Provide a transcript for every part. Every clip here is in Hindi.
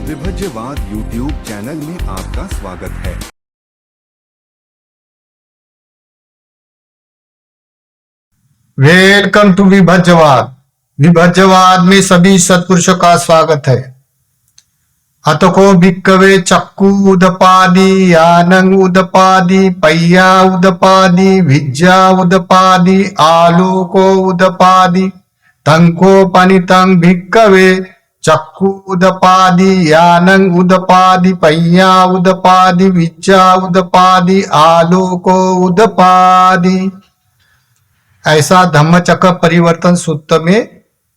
विभज्यवाद यूट्यूब चैनल में आपका स्वागत है। Welcome to विभज्यवाद। विभज्यवाद में सभी सत्पुरुषों का स्वागत है। अतको भिक्कवे चक्कु उदपादि यानंग उदपादि पय्या उदपादि विज्जा उदपादि आलोको उदपादि तंको पनितं भिक्कवे चक्कु उदपादि यानंग उदपादि पय्या उदपादि विज्जा उदपादि आलोको उदपादि। ऐसा धम्मचक्र परिवर्तन सूत्र में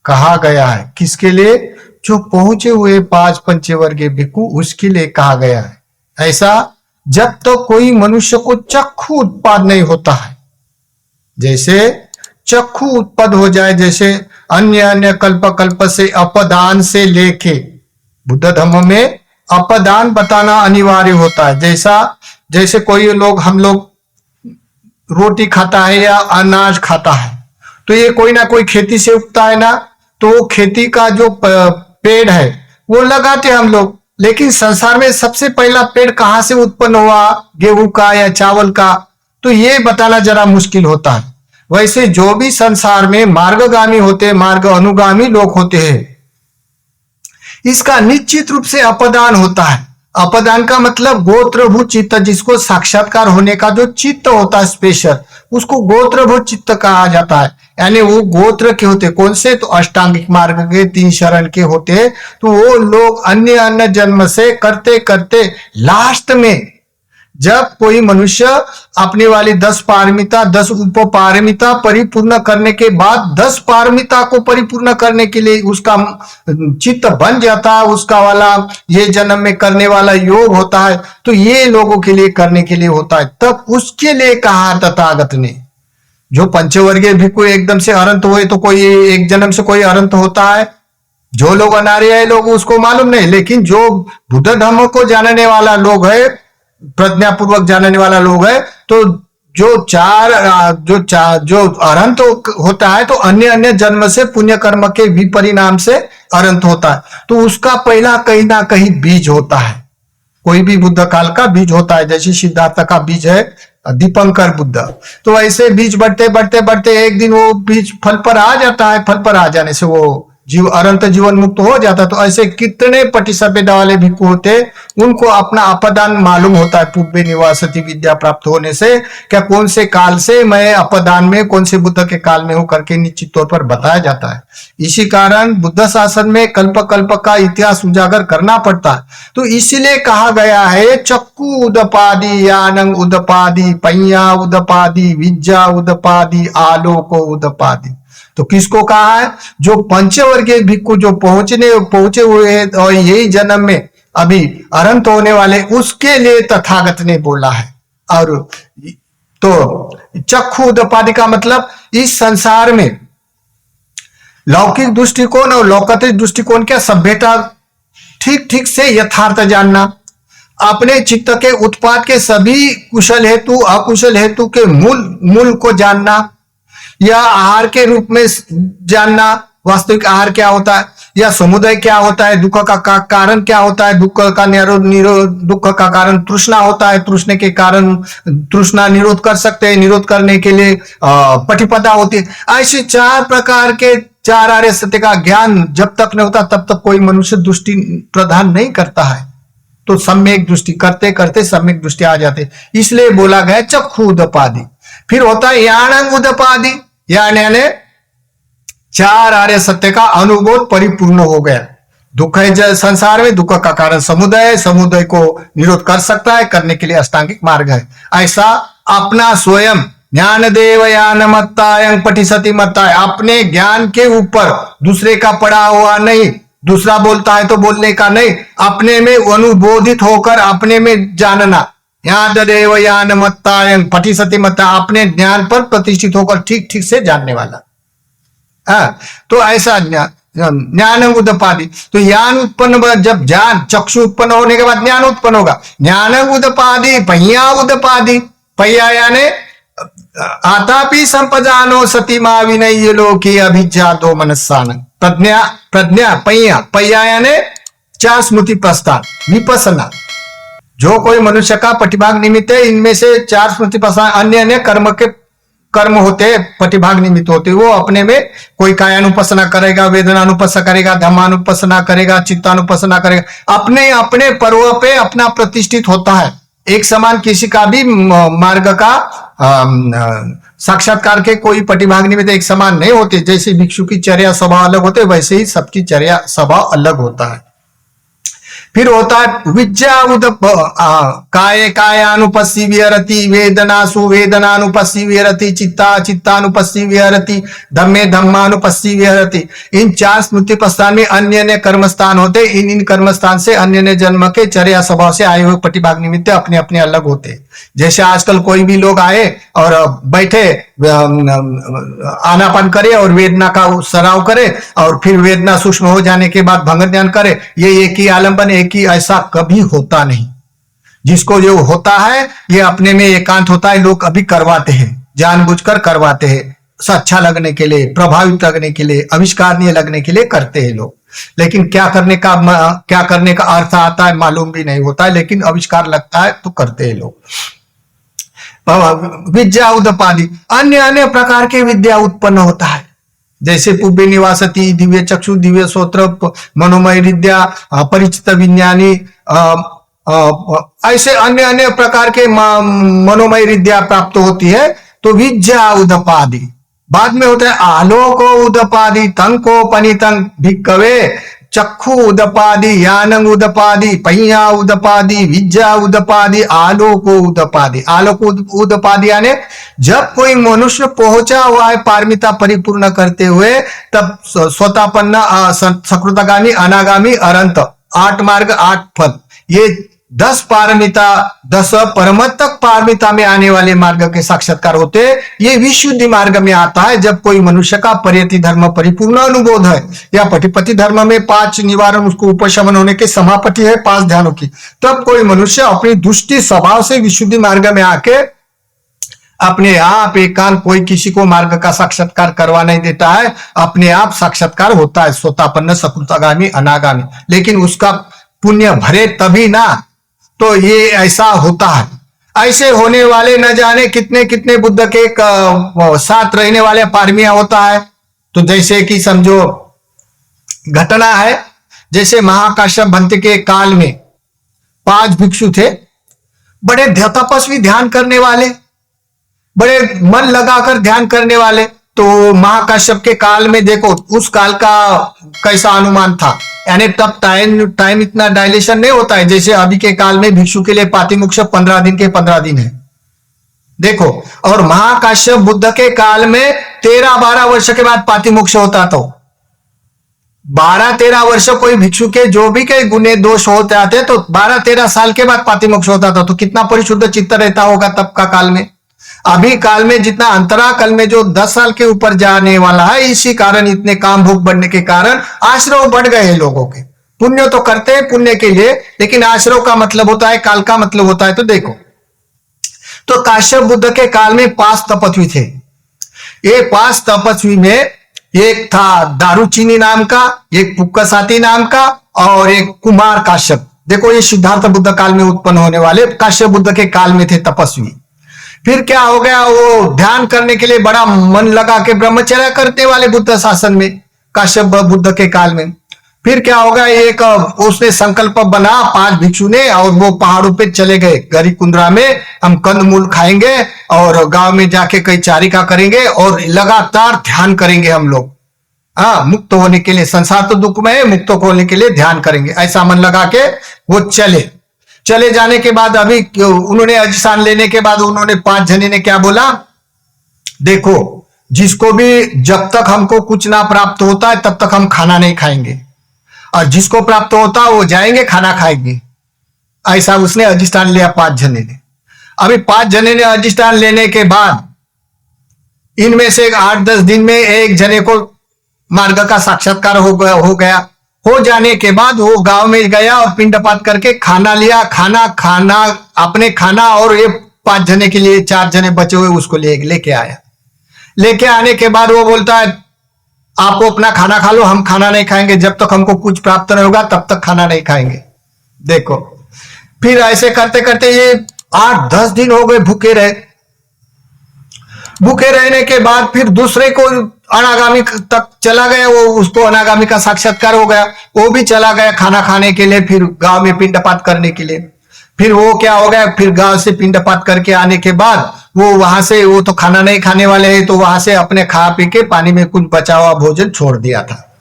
कहा गया है। किसके लिए? जो पहुंचे हुए 5 पंचवर्गीय भिक्खु उसके लिए कहा गया है। ऐसा जब तक तो कोई मनुष्य को चक्षु उत्पाद नहीं होता है। जैसे चक्षु उत्पन्न हो जाए, जैसे अन्य अन्य कल्प से अपदान से लेके बुद्ध धर्म में अपदान बताना अनिवार्य होता है। जैसे कोई लोग, हम लोग रोटी खाता है या अनाज खाता है, तो ये कोई ना कोई खेती से उगता है ना, तो खेती का जो पेड़ है वो लगाते हम लोग। लेकिन संसार में सबसे पहला पेड़ कहां से उत्पन्न हुआ, गेहूं का या चावल का, तो ये बताना जरा मुश्किल होता है। वैसे जो भी संसार में मार्गगामी होते, मार्ग अनुगामी लोग होते हैं, इसका निश्चित रूप से अपदान होता है। अपदान का मतलब गोत्रभूत चित्त, जिसको साक्षात्कार होने का जो चित्त होता है स्पेशल, उसको गोत्रभूत चित्त कहा जाता है। यानी वो गोत्र के होते, कौन से? तो अष्टांगिक मार्ग के 3 शरण के होते। तो वो लोग अन्य अन्य जन्म से करते करते लास्ट में जब कोई मनुष्य अपने वाली 10 पारमिता 10 उपपारमिता परिपूर्ण करने के बाद 10 पारमिता को परिपूर्ण करने के लिए उसका चित्त बन जाता है, उसका वाला ये जन्म में करने वाला योग होता है, तो ये लोगों के लिए करने के लिए होता है। तब उसके लिए कहा तथागत ने, जो पंचवर्गीय भिक्खु एकदम से अनंत हुए, तो कोई एक जन्म से कोई अनंत होता है? जो लोग अनार्य है लोग उसको मालूम नहीं, लेकिन जो बुद्ध धर्म को जानने वाला लोग है, प्रज्ञापूर्वक जानने वाला लोग है, तो जो अनंत होता है, तो अन्य अन्य जन्म से पुण्य कर्म के विपरिणाम से अनंत होता है। तो उसका पहला कहीं ना कहीं बीज होता है, कोई भी बुद्ध काल का बीज होता है। जैसे सिद्धार्थ का बीज है दीपंकर बुद्ध, तो ऐसे बीज बढ़ते बढ़ते बढ़ते एक दिन वो बीज फल पर आ जाता है। फल पर आ जाने से वो अनंत जीवन मुक्त हो जाता है। तो ऐसे कितने पटिसभ्यता वाले भिक्खु होते, उनको अपना अपदान मालूम होता है। पूर्व निवासती विद्या प्राप्त होने से क्या कौन से काल से मैं अपदान में, कौन से बुद्ध के काल में हूं करके निश्चित तौर पर बताया जाता है। इसी कारण बुद्ध शासन में कल्प कल्प का इतिहास उजागर करना पड़ता है। तो इसीलिए कहा गया है चक्कु उदपादि यानंग उदपादि पय्या उदपादि विज्जा उदपादि आलोको उदपादि। तो किसको कहा है? जो पंचवर्गीय भिक्खु जो पहुंचे हुए हैं और यही जन्म में अभी अनंत होने वाले, उसके लिए तथागत ने बोला है। और तो चक्षु उदपादि का मतलब इस संसार में लौकिक दृष्टिकोण और लौकिक दृष्टिकोण क्या, सभ्यता ठीक ठीक से यथार्थ जानना, अपने चित्त के उत्पाद के सभी कुशल हेतु अकुशल हेतु के मूल को जानना, या आहार के रूप में जानना, वास्तविक आहार क्या होता है, या समुदाय क्या होता है, दुख का कारण क्या होता है, दुख का दुख का कारण तृष्णा होता है, तृष्णे के कारण तृष्णा निरोध कर सकते हैं, निरोध करने के लिए पटिपदा होती है। ऐसे 4 प्रकार के 4 आर्य सत्य का ज्ञान जब तक नहीं होता तब तक कोई मनुष्य दृष्टि प्रदान नहीं करता है। तो सम्यक दृष्टि करते करते सम्यक दृष्टि आ जाते, इसलिए बोला गया चक्षु उदपादि। फिर होता है यानंग उदपादि, यानी 4 आर्य सत्य का अनुभव परिपूर्ण हो गया। दुख है संसार में, दुख का कारण समुदाय है, समुदाय को निरोध कर सकता है, करने के लिए अष्टांगिक मार्ग है। ऐसा अपना स्वयं ज्ञान देव यान मत्तायं पठिसति मत्ताय, अपने ज्ञान के ऊपर दूसरे का पड़ा हुआ नहीं, दूसरा बोलता है तो बोलने का नहीं, अपने में अनुबोधित होकर अपने में जानना। देव यान मत्तायं पठिसति मत्ता, अपने ज्ञान पर प्रतिष्ठित होकर ठीक ठीक से जानने वाला। तो ऐसा ज्ञान उदपादि। तो ज्ञान उत्पन्न, जब ज्ञान चक्षु उत्पन्न होने के बाद ज्ञान उत्पन्न होगा। ज्ञान उदपादि पय्या उदपादि, पय्या यानी आतापि संपजानो सतीमा विनय लोके अभिज्ञा दो मनस्सान। प्रज्ञा पय्या यानी चार स्मृति प्रस्थान विपसना, जो कोई मनुष्य का प्रतिभाग निमित्त है, इनमें से चार स्मृति प्रस्थान अन्य अन्य कर्म होते हैं, प्रतिभाग निमित्त होते हैं। वो अपने में कोई कायानुपसना करेगा, वेदनानुपसना करेगा, धम्मानुपसना करेगा, चित्तानुपसना करेगा, अपने अपने पर्व पे अपना प्रतिष्ठित होता है। एक समान किसी का भी मार्ग का साक्षात्कार के कोई प्रतिभाग निमित्त एक समान नहीं होते। जैसे भिक्षु की चर्या स्वभाव अलग होते, वैसे ही सबकी चर्या स्वभाव अलग होता है। फिर होता है विद्या उदप, काय कायानुपस्सी विहरति, वेदनासु वेदनानुपस्सी विहरति, चित्ता चित्तानुपस्सी विहरति, धम्मे धम्मानुपस्सी विहरति। इन चार स्मृति प्रस्थान में अन्य अन्य कर्मस्थान होते। इन कर्मस्थान से अन्य अन्य जन्म के चर्या स्वभाव से आए हुए प्रतिभाग निमित्त अपने अपने अलग होते। जैसे आजकल कोई भी लोग आए और बैठे आनापान करे और वेदना का सराव करे और फिर वेदना सूक्ष्म हो जाने के बाद भंग ध्यान करे, ये एक ही आलंबन एक ही, ऐसा कभी होता नहीं। जिसको जो होता है ये अपने में एकांत होता है, लोग अभी करवाते हैं, जानबूझकर करवाते हैं, अच्छा लगने के लिए, प्रभावित लगने के लिए, आविष्कारनीय लगने के लिए करते हैं लोग। लेकिन क्या करने का अर्थ आता है मालूम भी नहीं होता है, लेकिन आविष्कार लगता है तो करते हैं लोग। विद्या उदपादि, अन्य अन्य प्रकार के विद्या उत्पन्न होता है। जैसे पुब्बे निवासती, दिव्य चक्षु, दिव्य श्रोत्र, मनोमय विद्या, परिचित विज्ञानी, ऐसे अन्य अन्य प्रकार के मनोमय विद्या प्राप्त होती है। तो विद्या उदपादि बाद में होता है आलोको उदपादि, तंको पनितं भिक्कवे, चक्षु उदपादि, यानंग उदपादि, पहिया उदपादि, विद्या उदपादि, आलोको उदपादि। आलोक उदपादि यानी जब कोई मनुष्य पहुंचा हुआ है पारमिता परिपूर्ण करते हुए, तब स्वतापन्न, सकृतगामी, अनागामी, अनंत, 8 मार्ग 8 फल, ये 10 पारमिता, 10 परमतक पारमिता में आने वाले मार्ग के साक्षात्कार होते। ये विशुद्धि मार्ग में आता है जब कोई मनुष्य का परियति धर्म परिपूर्ण अनुबोध है, या पटिपति धर्म में 5 निवारण, उसको उपशमन होने के समापति है 5 ध्यानों की, तब कोई मनुष्य अपनी दुष्टि स्वभाव से विशुद्धि मार्ग में आके अपने आप एकांत, कोई किसी को मार्ग का साक्षात्कार करवा नहीं देता है, अपने आप साक्षात्कार होता है, स्वतापन्न, सकृतागामी, अनागामी। लेकिन उसका पुण्य भरे तभी ना, तो ये ऐसा होता है। ऐसे होने वाले न जाने कितने कितने बुद्ध के साथ रहने वाले पारमिया होता है। तो जैसे कि समझो घटना है, जैसे महाकाश्यप भंते के काल में 5 भिक्षु थे, बड़े तपस्वी, ध्यान करने वाले, बड़े मन लगाकर ध्यान करने वाले। तो महाकाश्यप के काल में देखो उस काल का कैसा अनुमान था, यानी तब टाइम इतना डायलेशन नहीं होता है जैसे अभी के काल में। भिक्षु के लिए पातिमोक्ष 15 दिन के 15 दिन है, देखो। और महाकाश्यप बुद्ध के काल में 13-12 वर्ष के बाद पातिमोक्ष होता। तो 12-13 वर्ष कोई भिक्षु के जो भी के गुने दोष होते आते तो 12-13 साल के बाद पातिमोक्ष होता था। तो कितना परिशुद्ध चित्त रहता होगा तब का काल में। अभी काल में जितना अंतरा काल में जो 10 साल के ऊपर जाने वाला है, इसी कारण इतने काम भोग बढ़ने के कारण आश्रव बढ़ गए हैं लोगों के। पुण्य तो करते हैं पुण्य के लिए, लेकिन आश्रव का मतलब होता है, काल का मतलब होता है। तो देखो, तो काश्यप बुद्ध के काल में 5 तपस्वी थे। ये 5 तपस्वी में एक था दारुचीनी नाम का, एक पुक्कसाती नाम का, और एक कुमार काश्यप। देखो ये सिद्धार्थ बुद्ध काल में उत्पन्न होने वाले काश्यप बुद्ध के काल में थे तपस्वी। फिर क्या हो गया, वो ध्यान करने के लिए बड़ा मन लगा के ब्रह्मचर्य करने वाले बुद्ध शासन में, काश्यप बुद्ध के काल में। फिर क्या हो गया, एक उसने संकल्प बना 5 भिक्षु ने, और वो पहाड़ों पे चले गए, गरी कुंद्रा में हम कंद मूल खाएंगे और गांव में जाके कई चारिका करेंगे और लगातार ध्यान करेंगे हम लोग। मुक्त होने के लिए, संसार तो दुख में है, मुक्त होने के लिए ध्यान करेंगे, ऐसा मन लगा के वो चले जाने के बाद अभी उन्होंने अधिष्ठान लेने के बाद उन्होंने 5 जने ने क्या बोला, देखो जिसको भी जब तक हमको कुछ ना प्राप्त होता है तब तक हम खाना नहीं खाएंगे, और जिसको प्राप्त होता है वो जाएंगे खाना खाएंगे। ऐसा उसने अधिष्ठान लिया 5 जने ने। अभी 5 जने ने अधिष्ठान लेने के बाद इनमें से 8-10 दिन में एक जने को मार्ग का साक्षात्कार हो गया। हो जाने के बाद वो गांव में गया और पिंडपात करके खाना लिया, खाना अपने खाना, और ये 5 जने के लिए 4 जने बचे हुए उसको लेके आया। लेके आने के बाद वो बोलता है आपको अपना खाना खा लो, हम खाना नहीं खाएंगे, जब तक हमको कुछ प्राप्त नहीं होगा तब तक खाना नहीं खाएंगे। देखो, फिर ऐसे करते करते ये 8-10 दिन हो गए भूखे रहे। भूखे रहने के बाद फिर दूसरे को अनागामी तक चला गया, वो उसको अनागामी का साक्षात्कार हो गया, वो भी चला गया खाना खाने के लिए, फिर गांव में पिंडपात करने के लिए। फिर वो क्या हो गया, फिर गांव से पिंडपात करके आने के बाद वो वहां से, वो तो खाना नहीं खाने वाले हैं, तो वहां से अपने खा पी के पानी में कुछ बचा हुआ भोजन छोड़ दिया था।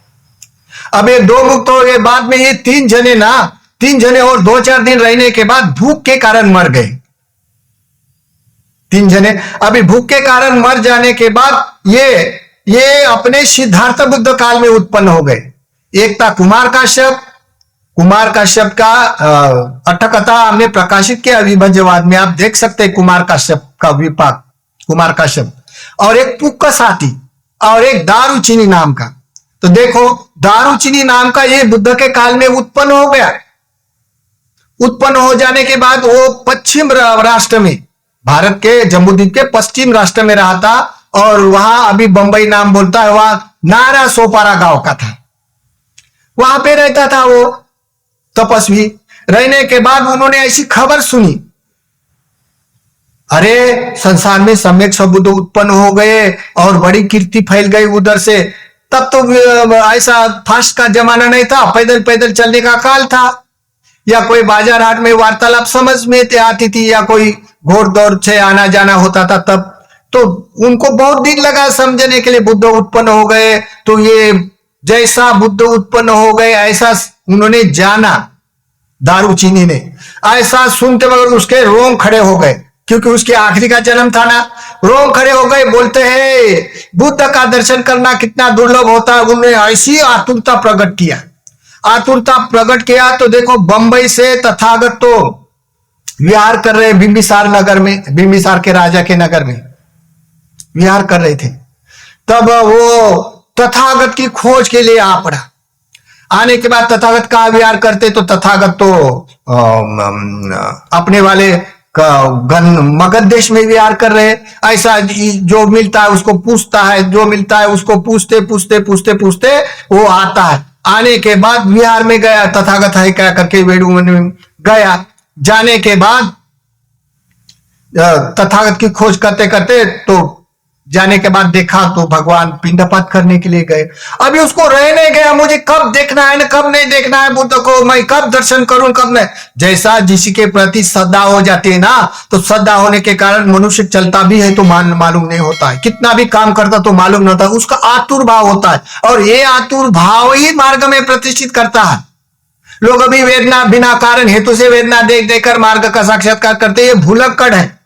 अब ये 2 मुक्त हो गए। बाद में ये 3 जने और 2-4 दिन रहने के बाद भूख के कारण मर गए। 3 जने अभी भूख के कारण मर जाने के बाद ये अपने सिद्धार्थ बुद्ध काल में उत्पन्न हो गए। एक था कुमार काश्यप का अट्ठकथा हमने प्रकाशित किया विभज्यवाद में, आप देख सकते हैं कुमार काश्यप का विपाक, कुमार काश्यप। और एक पुक्कसाती और एक दारूचिनी नाम का। तो देखो, दारूचिनी नाम का ये बुद्ध के काल में उत्पन्न हो गया। उत्पन्न हो जाने के बाद वो पश्चिम राष्ट्र में, भारत के जम्बूद्वीप के पश्चिम राष्ट्र में रहा था, और वहां अभी बंबई नाम बोलता है, वहां नारा सोपारा गांव का था, वहां पे रहता था वो तपस्वी। रहने के बाद उन्होंने ऐसी खबर सुनी, अरे संसार में सम्यक सद्बुद्ध उत्पन्न हो गए और बड़ी कीर्ति फैल गई उधर से। तब तो ऐसा फास्ट का जमाना नहीं था, पैदल पैदल चलने का काल था, या कोई बाजार हाट में वार्तालाप समझ में आती थी, या कोई घोड़ दौड़ से आना जाना होता था। तब तो उनको बहुत दिन लगा समझने के लिए बुद्ध उत्पन्न हो गए। तो ये जैसा बुद्ध उत्पन्न हो गए ऐसा उन्होंने जाना, दारूचीनी ने। ऐसा सुनते मगर उसके रोंग खड़े हो गए, क्योंकि उसके आखिरी का जन्म था ना। रोंग खड़े हो गए, बोलते हैं बुद्ध का दर्शन करना कितना दुर्लभ होता है। उन्होंने ऐसी आतुरता प्रकट किया। तो देखो, बंबई से तथागत तो विहार कर रहे बिंबिसार नगर में, बिंबिसार के राजा के नगर में विहार कर रहे थे। तब वो तथागत की खोज के लिए आ पड़ा। आने के बाद तथागत कहाँ विहार करते, तो तथागत तो अपने वाले मगध देश में विहार कर रहे। ऐसा जो मिलता है उसको पूछता है, जो मिलता है उसको पूछते वो आता है। आने के बाद विहार में गया, तथागत है क्या करके वेणु में गया। जाने के बाद तथागत की खोज करते करते तो जाने के बाद देखा तो भगवान पिंडपात करने के लिए गए। अभी उसको रहने गया, मुझे कब देखना है ना कब नहीं देखना है बुद्ध को, मैं कब दर्शन करूं कब नहीं। जैसा जिसी के प्रति श्रद्धा हो जाती है ना, तो श्रद्धा होने के कारण मनुष्य चलता भी है तो मालूम नहीं होता है, कितना भी काम करता तो मालूम नहीं होता, उसका आतुर भाव होता है। और ये आतुर भाव ही मार्ग में प्रतिष्ठित करता है। लोग अभी वेदना बिना कारण हेतु से वेदना देख देकर मार्ग का साक्षात्कार करते, ये भूलक्कड़ है।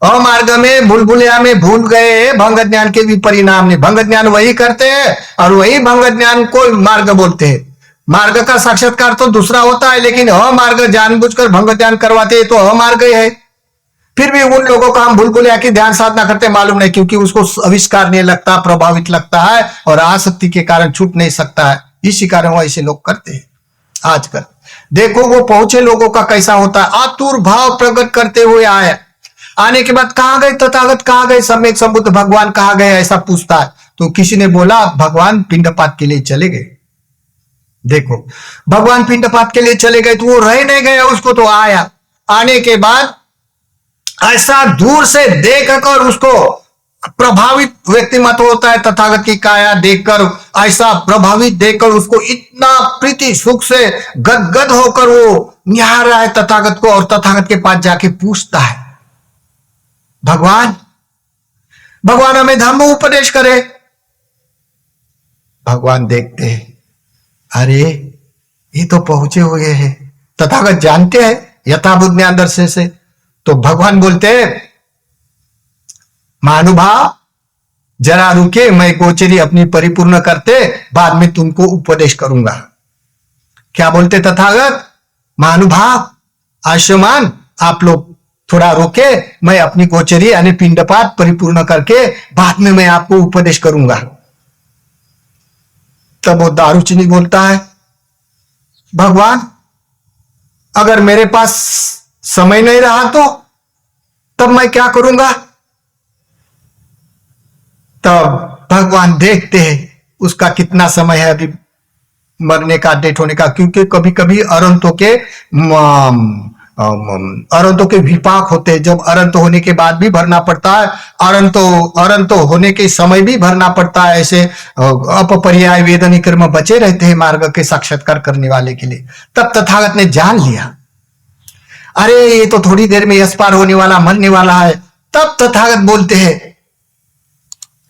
अमार्ग में भूलभुलैया में भूल गए भंग ज्ञान के भी परिणाम ने। भंग ज्ञान वही करते हैं और वही भंग ज्ञान को मार्ग बोलते हैं। मार्ग का साक्षात्कार तो दूसरा होता है, लेकिन अमार्ग जानबूझकर भंग ज्ञान करवाते हैं तो अमार्ग ही है। फिर भी उन लोगों का हम भूलभुलैया की ध्यान साधना करते मालूम नहीं, क्योंकि उसको आविष्कार नहीं लगता, प्रभावित लगता है और आसक्ति के कारण छूट नहीं सकता है। इसी कारण वो ऐसे लोग करते हैं आजकल। देखो वो पहुंचे लोगों का कैसा होता है, आतुर भाव प्रकट करते हुए आए। आने के बाद कहां गए तथागत, कहां गए सम्यक संबुद्ध भगवान, कहां गए, ऐसा पूछता है। तो किसी ने बोला भगवान पिंडपात के लिए चले गए। देखो, भगवान पिंडपात के लिए चले गए तो वो रह नहीं गया, उसको तो आया। आने के बाद ऐसा दूर से देखकर उसको प्रभावित व्यक्तिमत्व होता है। तथागत की काया देखकर ऐसा प्रभावित देखकर उसको इतना प्रीति सुख से गदगद होकर वो निहार रहा है तथागत को, और तथागत के पास जाके पूछता है भगवान हमें धर्म उपदेश करे। भगवान देखते हैं, अरे ये तो पहुंचे हुए हैं, तथागत जानते हैं यथाभूत ज्ञान दर्शन से। तो भगवान बोलते हैं महानुभाव जरा रुके, मैं गोचरी अपनी परिपूर्ण करते बाद में तुमको उपदेश करूंगा। क्या बोलते तथागत, महानुभाव आयुष्मान आप लोग थोड़ा रोके, मैं अपनी गोचरी यानी पिंडपात परिपूर्ण करके बाद में मैं आपको उपदेश करूंगा। तब वो दारूचिनी बोलता है भगवान अगर मेरे पास समय नहीं रहा तो तब मैं क्या करूंगा। तब भगवान देखते हैं उसका कितना समय है अभी मरने का, डेट होने का, क्योंकि कभी कभी अरंतों के विपाक होते हैं, जब अरंत होने के बाद भी भरना पड़ता है, अरंत होने के समय भी भरना पड़ता है। ऐसे अपपर्याय वेदनी कर्म बचे रहते हैं मार्ग के साक्षात्कार करने वाले के लिए। तब तथागत ने जान लिया, अरे ये तो थोड़ी देर में यश पार होने वाला, मरने वाला है। तब तथागत बोलते हैं,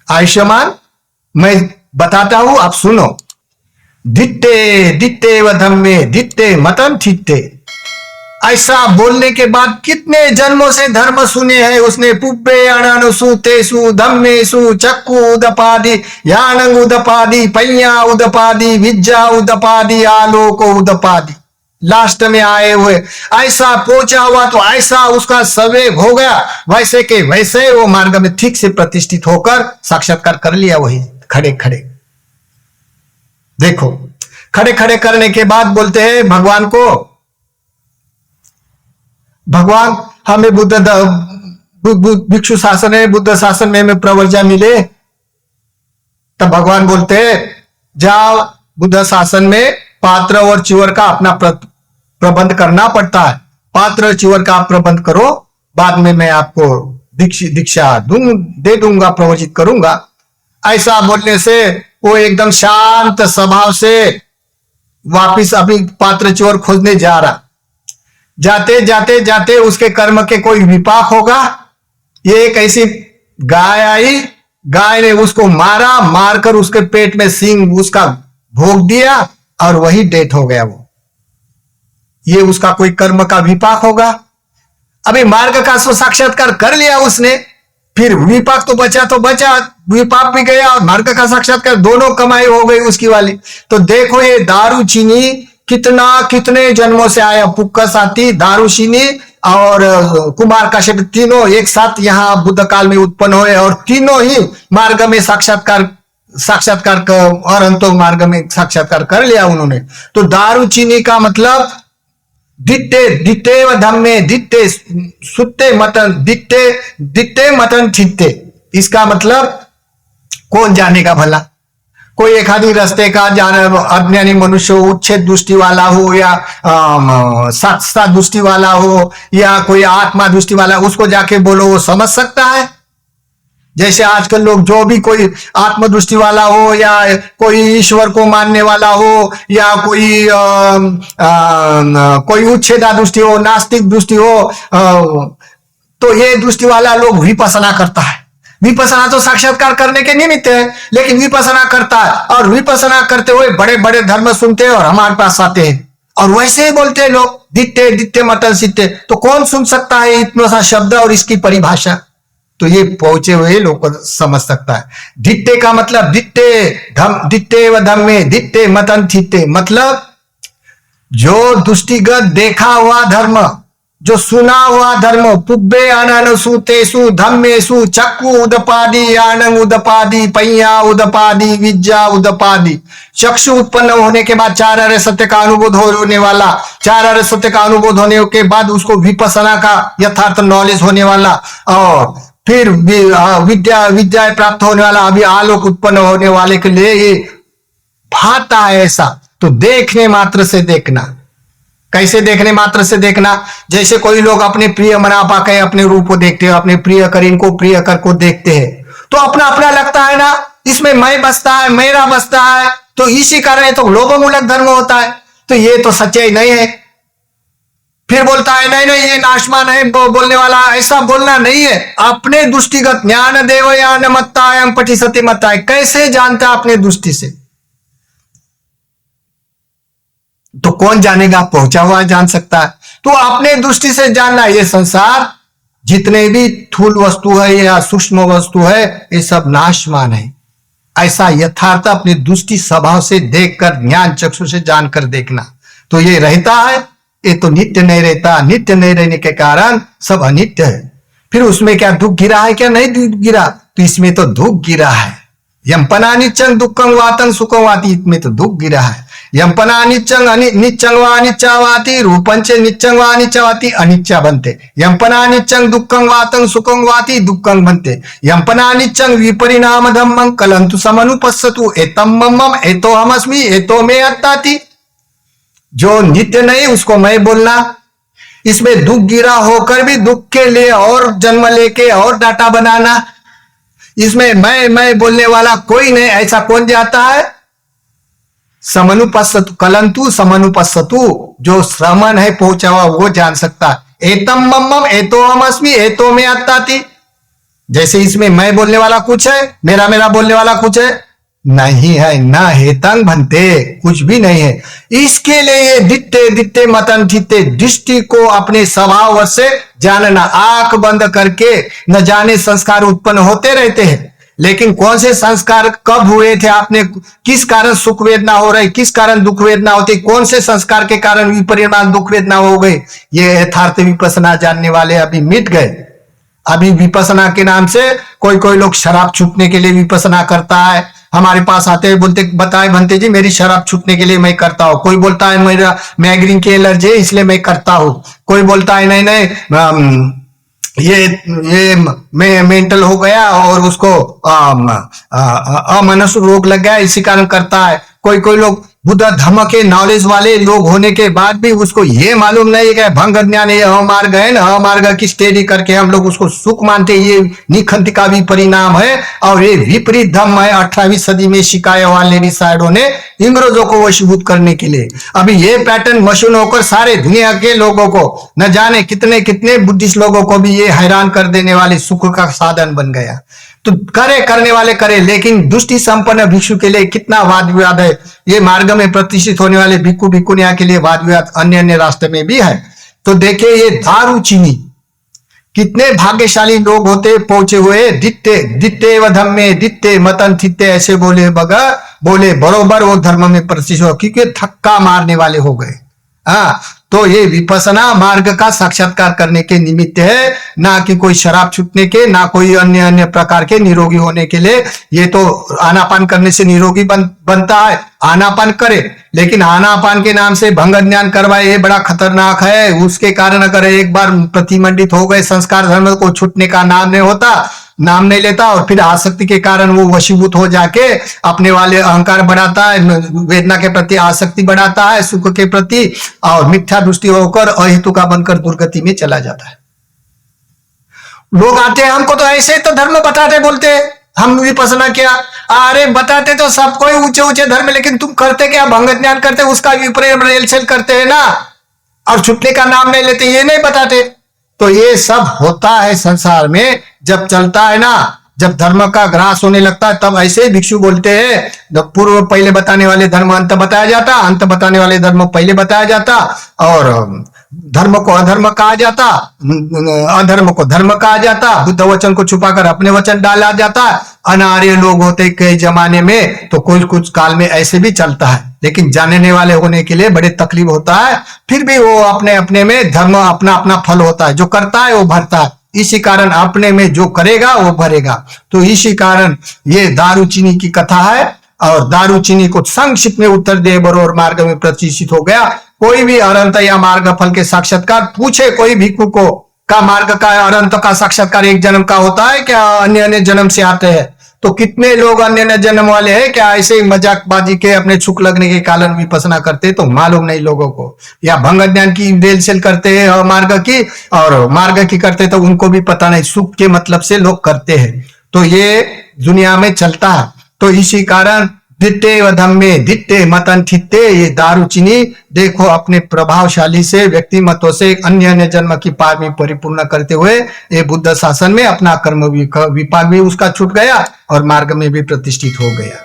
आयुष्मान मैं बताता हूं, आप सुनो। दिट्टे दिट्टे व धम्मे दिट्टे मतम ठिट्टे। ऐसा बोलने के बाद कितने जन्मों से धर्म सुने हैं उसने। पुब्बे अणनुसु तेसु धम्मेसु चक्कु उदपादि यानंग उदपादि पय्या उदपादि विज्जा उदपादि आलोक उदपादि। लास्ट में आए हुए ऐसा पहुंचा हुआ तो ऐसा उसका सवेग हो गया, वैसे के वैसे वो मार्ग में ठीक से प्रतिष्ठित होकर साक्षात्कार कर लिया। वही खड़े खड़े देखो, खड़े खड़े करने के बाद बोलते हैं भगवान को, भगवान हमें भिक्षु शासन है, बुद्ध शासन में हमें प्रवर्जा मिले। तब भगवान बोलते हैं, जाओ बुद्ध शासन में पात्र और चिवर का अपना प्रबंध करना पड़ता है, पात्र चिवर का आप प्रबंध करो, बाद में मैं आपको दीक्षा दे दूंगा, प्रवचित करूंगा। ऐसा बोलने से वो एकदम शांत स्वभाव से वापिस अपनी पात्र चिवर खोजने जा रहा। जाते जाते जाते उसके कर्म के कोई विपाक होगा। ये एक ऐसी गाय आई, गाय ने उसको मारा, मारकर उसके पेट में सींग उसका भोग दिया और वही डेथ हो गया वो। ये उसका कोई कर्म का विपाक होगा। अभी मार्ग का साक्षात्कार कर लिया उसने, फिर विपाक तो बचा, विपाक भी गया और मार्ग का साक्षात्कार, दोनों कमाई हो गई उसकी वाली। तो देखो ये दारू चीनी कितने जन्मों से आया। पुक्कस आती, दारूचीनी और कुमार काश्यप तीनों एक साथ यहाँ बुद्ध काल में उत्पन्न हुए और तीनों ही मार्ग में साक्षात्कार और अंतो मार्ग में साक्षात्कार कर लिया उन्होंने। तो दारूचीनी का मतलब दिट्टे दिट्टे व धम्मे दिट्टे सुट्टे मतन दिट्टे मतन ठिट्टे। इसका मतलब कौन जानेगा भला। कोई एक आदमी रास्ते का अज्ञानी मनुष्य हो, उच्छेद दृष्टि वाला हो या सत्ता दृष्टि वाला हो या कोई आत्मा दृष्टि वाला, उसको जाके बोलो वो समझ सकता है। जैसे आजकल लोग जो भी कोई आत्मदृष्टि वाला हो या कोई ईश्वर को मानने वाला हो या कोई उच्छेदा दृष्टि हो, नास्तिक दृष्टि हो, तो ये दृष्टि वाला लोग विपස්සना करता है। विपස්සना तो साक्षात्कार करने के निमित्त है, लेकिन विपස්සना करता है और विपස්සना करते हुए बड़े बड़े धर्म सुनते हैं और हमारे पास आते हैं और वैसे ही बोलते हैं लोग, दिट्टे दिट्टे मतन सिट्टे। तो कौन सुन सकता है इतना सा शब्द और इसकी परिभाषा। तो ये पहुंचे हुए लोग को समझ सकता है। दिट्टे का मतलब दिट्टे व धम्मे दिट्टे मतन ठिट्टे, मतलब जो दृष्टिगत देखा हुआ धर्म, जो सुना हुआ धर्म, पुब्बे अननुसु तेसु धम्मेसु चक्कु उदपादि यानंग उदपादि पय्या उदपादि विज्जा उदपादि। चक्षु उत्पन्न होने के बाद चार आर्य सत्य का अनुभव होने वाला, चार आर्य सत्य का अनुभव होने के बाद उसको विपස්සना का यथार्थ नॉलेज होने वाला और फिर विद्या प्राप्त होने वाला, अभी आलोक उत्पन्न होने वाले के लिए ये भाता है। ऐसा तो देखने मात्र से देखना। कैसे देखने मात्र से देखना? जैसे कोई लोग अपने प्रिय मना पाके अपने रूप को देखते हैं, अपने प्रिय कर इनको प्रिय कर को देखते हैं, तो अपना अपना लगता है ना, इसमें मैं बसता है, मेरा बसता है, तो इसी कारण तो लोभमूलक धर्म होता है। तो ये तो सच्चाई नहीं है। फिर बोलता है नहीं नहीं ये नाशमान है बोलने वाला, ऐसा बोलना नहीं है। अपने दृष्टिगत ज्ञान देव यान मत्ता एवं पटी सती मत्ता, कैसे जानता है अपने दृष्टि से? तो कौन जानेगा? पहुंचा हुआ जान सकता है। तो अपने दृष्टि से जानना, ये संसार जितने भी थूल वस्तु है या सूक्ष्म वस्तु है ये सब नाशमान है। ऐसा यथार्थ अपनी दृष्टि स्वभाव से देखकर ज्ञान चक्षु से जानकर देखना। तो ये रहता है, ये तो नित्य नहीं रहता। नित्य नहीं रहने के कारण सब अनित्य है। फिर उसमें क्या दुख गिरा है? क्या नहीं दुख गिरा? तो इसमें तो दुख गिरा है। यमपना नित्यं दुखं वातं सुखं वाति, इसमें तो दुख गिरा है। यंपना निच्चंग निच्चंग व अनिच्चावाती रूपंचे निच्चंग व अनिच्चावाती अनिच्चा बनते. यंपना निच्चंग दुःखं वातं सुखं वाती दुःखं बनते. यंपना निच्चंग विपरिणाम धम्मं कलंतु समनुपස්සतु एतम मम एतो हमस्मि एतो मे अत्ताति. जो नित्य नहीं उसको मैं बोलना, इसमें दुख गिरा होकर भी दुख के लिए और जन्म लेके और डाटा बनाना, इसमें मैं बोलने वाला कोई नहीं, ऐसा कौन जाता है? समनुपස්සतु कलंतु समनुपස්සतु, जो श्रमण है पहुंचा हुआ वो जान सकता है. एतम मम एतो हमस्मि एतो मे अत्ताति. जैसे इसमें मैं बोलने वाला कुछ है, मेरा बोलने वाला कुछ है नहीं है, न हेतंग बनते, कुछ भी नहीं है. इसके लिए दिट्टे दिट्टे मतन ठित्ते, दृष्टि को अपने स्वभाव से जानना. आंख बंद करके न जाने संस्कार उत्पन्न होते रहते हैं, लेकिन कौन से संस्कार कब हुए थे, आपने किस कारण सुख वेदना हो रही, किस कारण दुख वेदना होती, कौन से संस्कार के कारण विपरिणाम दुख वेदना हो गई, ये यथार्थ विपස්සना जानने वाले अभी मिट गए. अभी विपස්සना के नाम से कोई लोग शराब छूटने के लिए विपස්සना करता है. हमारे पास आते हैं, बोलते बताए बनते जी मेरी शराब छूटने के लिए मैं करता हूं. कोई बोलता है मेरा माइग्रेन की एलर्जी है इसलिए मैं करता हूं. कोई बोलता है नहीं ये मैं मेंटल हो गया और उसको अमनस्क रोग लग गया इसी कारण करता है. कोई लोग बुद्ध धर्म के नॉलेज वाले लोग होने के बाद भी उसको ये मालूम नहीं है कि भंग ज्ञान ये अमार्ग है ना, अमार्ग की स्टडी करके हम लोग उसको सुख मानते, ये निखंत का भी परिणाम है और ये विपरीत धर्म है. 18वीं सदी में शिकाया वाले रिसाइडों ने अंग्रेजों को वशीभूत करने के लिए अभी ये पैटर्न मशीन होकर सारे दुनिया के लोगों को, न जाने कितने कितने बुद्धिस्ट लोगों को भी ये हैरान कर देने वाले सुख का साधन बन गया. तो करने वाले करे, लेकिन दुष्टि संपन्न भिक्षु के लिए कितना वाद विवाद है. ये मार्ग में प्रतिष्ठित होने वाले भिक्खु भिक्खुनिया के लिए वाद विवाद अन्य रास्ते में भी है. तो देखिए ये दारू चीनी कितने भाग्यशाली लोग होते पहुंचे हुए. दिट्टे दिट्टे व धम्मे दिट्टे मतन थित्ते, ऐसे बोले बरोबर वो धर्म में प्रतिष्ठित हो, क्योंकि थक्का मारने वाले हो गए. हाँ, तो ये विपස්සना मार्ग का साक्षात्कार करने के निमित्त है, ना कि कोई शराब छूटने के, ना कोई अन्य प्रकार के निरोगी होने के लिए. ये तो आनापान करने से निरोगी बनता है, आनापान करे, लेकिन आनापान के नाम से भंग ज्ञान करवाए ये बड़ा खतरनाक है. उसके कारण अगर एक बार प्रतिमंडित हो गए संस्कार धर्म को, छूटने का नाम नहीं लेता और फिर आसक्ति के कारण वो वशीभूत हो जाके अपने वाले अहंकार बढ़ाता है, वेदना के प्रति आसक्ति बढ़ाता है, सुख के प्रति, और मिथ्या दृष्टि होकर अहेतु का बनकर दुर्गति में चला जाता है. लोग आते हैं हमको तो ऐसे तो धर्म बताते, बोलते हम विपස්සना किया, अरे बताते तो सबको ही ऊंचे ऊंचे धर्म, लेकिन तुम करते क्या, भंग ज्ञान करते, उसका विपरीत रेलसेल करते हैं ना, और छूटने का नाम नहीं लेते, ये नहीं बताते. तो ये सब होता है संसार में. जब चलता है ना, जब धर्म का ग्रास होने लगता है, तब ऐसे भिक्षु बोलते हैं, जब पूर्व पहले बताने वाले धर्म अंत बताया जाता, अंत बताने वाले धर्म पहले बताया जाता, और धर्म को अधर्म कहा जाता, अधर्म को धर्म कहा जाता, बुद्ध वचन को छुपाकर अपने वचन डाला जाता. अनार्य लोग होते कई जमाने में, तो कुछ काल में ऐसे भी चलता है, लेकिन जानने वाले होने के लिए बड़े तकलीफ होता है. फिर भी वो अपने अपने में धर्म अपना अपना फल होता है, जो करता है वो भरता है. इसी कारण अपने में जो करेगा वो भरेगा. तो इसी कारण ये दारू चीनी की कथा है, और दारू चीनी को संक्षिप्त में उत्तर दे बरोबर मार्ग में प्रतिष्ठित हो गया. कोई भी अनंत या मार्ग फल के साक्षात्कार पूछे कोई भिक्षु को, का मार्ग का अनंत का साक्षात्कार एक जन्म का होता है क्या, अन्य जन्म से आते हैं? तो कितने लोग अन्य जन्म वाले हैं क्या, ऐसे ही मजाकबाजी के अपने छुक लगने के कारण विपස්සना करते, तो मालूम नहीं लोगों को, या भंग ज्ञान की रेल सेल करते हैं मार्ग की, और मार्ग की करते तो उनको भी पता नहीं, सुख के मतलब से लोग करते हैं. तो ये दुनिया में चलता है. तो इसी कारण दिट्टे व धम्मे दिट्टे मतन ठित्ते, ये दारू चीनी देखो अपने प्रभावशाली से व्यक्तिमत्व से अन्य जन्म की पार में परिपूर्ण करते हुए ये बुद्ध शासन में अपना कर्म विपाक भी उसका छूट गया और मार्ग में भी प्रतिष्ठित हो गया.